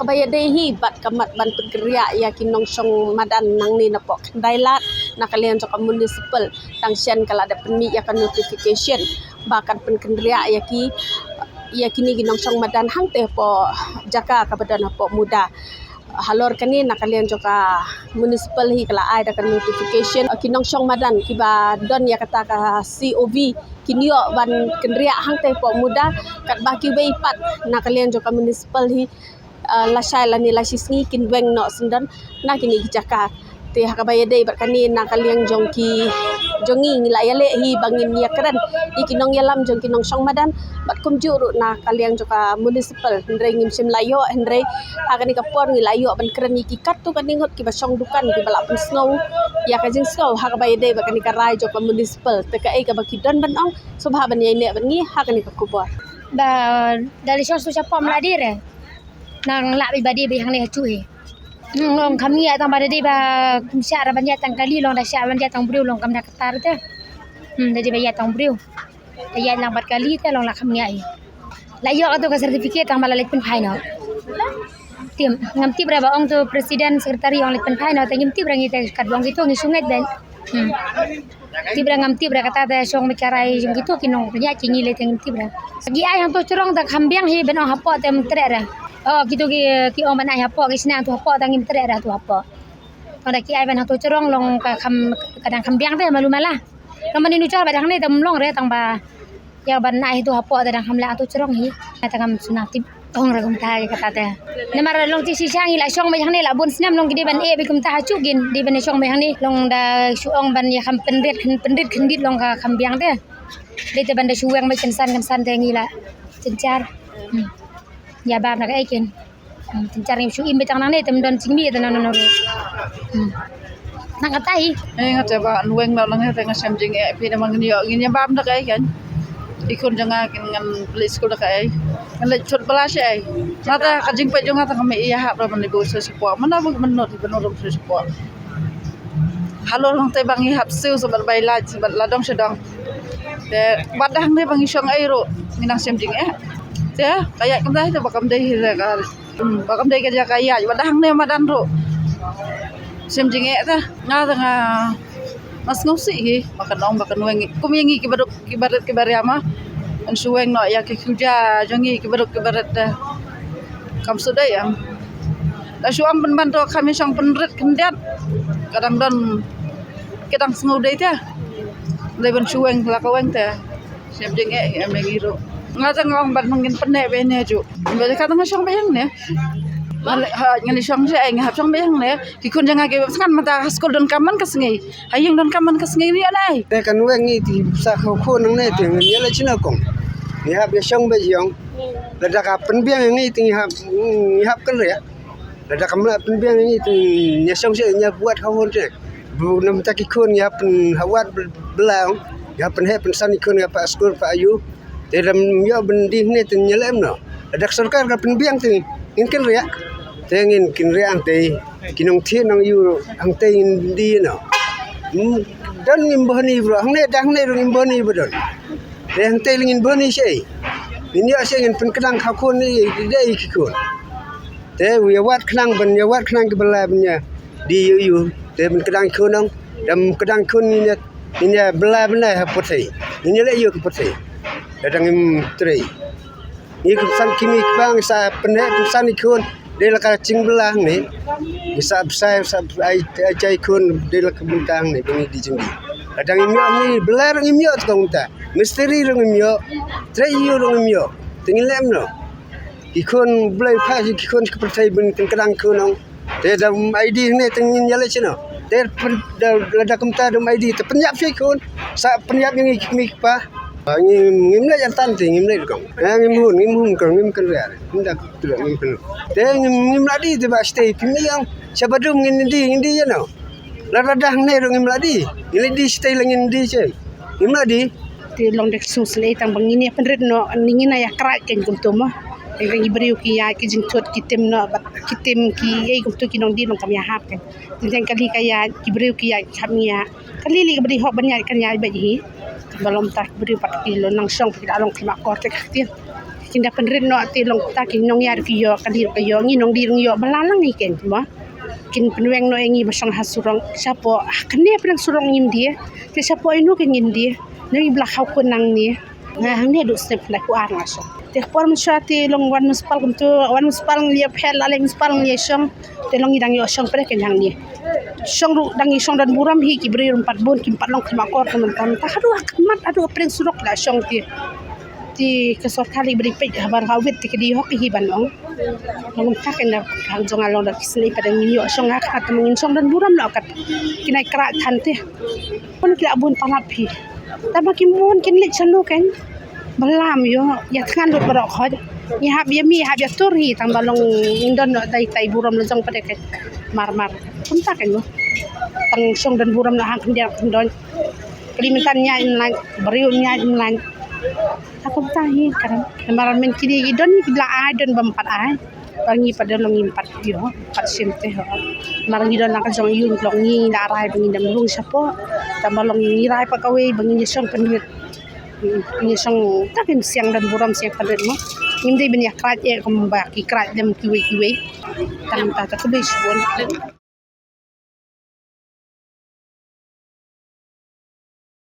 hakabaya dehi bat kamat ban pegeriak ya kinong song madan nang ni napok dailat nakalian jok municipal tangsian kala ada penmi ya kan notification bahkan penkendriak ya kini kinong song madan hang teh po jaka kabadan po muda halor kani nakalian joka municipal hi kala ai da kan notification kinong song madan kiba don ya kata ka COV kinio ban kendriak hang teh po muda kat baki wei pat nakalian joka municipal hi lasai lani lasisngi kinweng no sendan na kini jaka te hakabaya dei berkani nakalian jongki jongi ngilayale hi bangin ya keren ikinong yalam jong kinong song madan bat kumjuru na kalian joka municipal hendrei ngimsim layo hendrei hakani kapor ngilayo ban keren iki kat tu kaningot ki basong dukan ki balap snow ya kajing snow hakabaya dei berkani karai joka municipal teka ka bakidon ban ong subha ban yai ban ngi hakani ka kubor ba dari sos tu siapa meladir nang lak pribadi bihang ni hacuy long kami atang pada dia ba kumsya ra banyak tang kali long dah sya banyak tang briu long kam dah ketar tu jadi banyak tang briu ya lang 4 kali tu long lak kami ai la yo tu ka sertifikat tang bala pen final tim ngamti berapa ong tu presiden sekretari ong pen final tang ngamti berang ite kat bang gitu ngi sungai dan ti berang ngamti berang kata dah song bicarai jong gitu kinong banyak cingi le tang ngamti berang gi ai hang tu curong tak kambiang hi ben ong hapo tem tre oh gitu ki ong mana hapo ki sina tu hapo tangim tre dah tu hapo pada ki ai ban tu cerong long ka kadang kambiang teh malu malah kaman ni nucar badang ni tam long re tang ba ya ban ai tu hapo tadang hamla tu cerong hi tangam sunatip ong ra kum ta kata teh nemar long ti sisang ila song mai hang ni la bun sinam long gidi ban e bi kum ta hacugin di ban song mai hang ni long da suong ban ya kam pendit kendit long ka kambiang teh de te ban da suweng mai kensan teh ngila cencar ya ba nak ai ken cari su imbe tang nang ne tem don singmi ta non nang katai ngata ba nuweng la lang he ngasam jing e pi namang ni ngin ya bam dak ai kan ikun janga kin ngan police ko dak ai ngan le chot bala she ai nata ka jing pe jonga ta kami ya ha ra man ni bo so support mana bo man not ben rom so support halo lang te bangi hap siu sabar bai la sabar ladong sedang de badang ne bangi song ai ro nginang sem jing e ya kayak kemdai tu bakam dai ka bakam dai ka kaya badang ne madan ro sem jing e ta nga nga mas ngosi hi makan wengi kumingi ki barat ama an suweng no ya ki kuja jongi ki barat kam sudai am la suam ban to kami sang penret kendat kadang don kadang sengau dai ta leben suweng la ka weng ta sem jing e am ngiro ngata ngong ban mungkin pene bene ju bele kata ngasong bayang ne ngali song se ai ngap song bayang ne ki kun janga ke sangan mata skol don kaman kasngi hayang don kaman kasngi ni anai te kan wengi ti sa kho kho nang ne te ngi la china kong ni hab ya song be yong la da ka pen biang ngi ti hab kan ya la da kam la pen biang ngi ti nya song se nya buat hawon te bu nam ta ki kun ya pen hawat belang ya pen he pen san kun ya pa skol pa ayu dalam yo bendi ni tu nyelem no dak sarkar ka penbiang tu ingin ria tengin kin ria ante kinong thi nang yu ang te indi no dan ngimbani bro hang ne dang ne ngimbani bodon de hang te ngin bani sei ini ase ngin pen kedang khakon ni dei kikon te wi wat khnang ban ya wat khnang ke bala bnya di yu te pen kedang khonong dam kedang khon ni bala bna ha potai ni le yu ke potai datang tri ni kesan kimi bang sa pene kesan ikun de la ka cing belang ni bisa besai ai cai kun de la kebentang ni bini di jenggi datang ni belar imyo tong ta misteri rong imyo tri yu rong imyo tingin lem no ikun blai pa ikun ke pertai bin kadang kunong de dam id ni tingin yale chino de la kum ta dam id te penyap sih kun sa penyap yang kimi pa ngim la jantan ti ngim la kong ngim hun kong ngim kan ya ndak tu ngim kan te ngim la di te ba stay pimi yang sabadum ngin di ya no la radah ne ngim la di ngin di stay langin di che ngim la di ti long dek sus le tang bangini penret no ningina ya krak ken kumtuma Yang iberiu ki ya ki jingtot kitem no kitem ki ei kumtu ki nong di nong kam ya hap kan jeng kali kaya iberiu ki ya khamia kali li beri hok banyak kan ya ba hi balom tak beri 4 kilo nang song pi along kima kor tek tin kinda penrin no ti long ta kin nong yar ki yo kan dir yo ngi nong dir yo balalang ni ken mo kin penweng no ngi basang hasurong sapo kene pedang surong ngim dia ti sapo inu ken ngim dia ni bla khaw ko nang ni hang ne du step la ku ar ngaso te por mo ti long wan muspal kum tu wan muspal ngi phel la leng muspal ngi shong te long idang yo shong pre ken hang ni shong ru dang shong dan buram hi ki bri rum pat bon kim pat long khma kor teman tam ta hadu akmat adu pedang surok la shong ti kesor kali beri pe habar hawit ti kedi hok hi ban ong ngom tak na hang jong along da kisni pada ngi yo song ak at mengin song dan buram la kat kinai kra than te pun kila bun palap hi ta ma kim mon kin lit sanu kan balam yo ya than do barok khod ni hab ya mi hab ya tur hi tang balong indon no dai tai buram la jong pada ke mar pun tak kan yo tang song dan buram la hang kendia kendon kalimantan nya in lan beriu nya in lan aku tahi kan maran men kini idon bila adon bempat ai bangi pada longi empat yo empat sente ho marang idon nak jong yun longi da rai bangi dam lung sapo tambah longi rai pakawe bangi song penduit ni song takin siang dan buram siang penduit mo ngimdei ben ya krat e kembaki krat dem kiwe tang ta ta kubis bon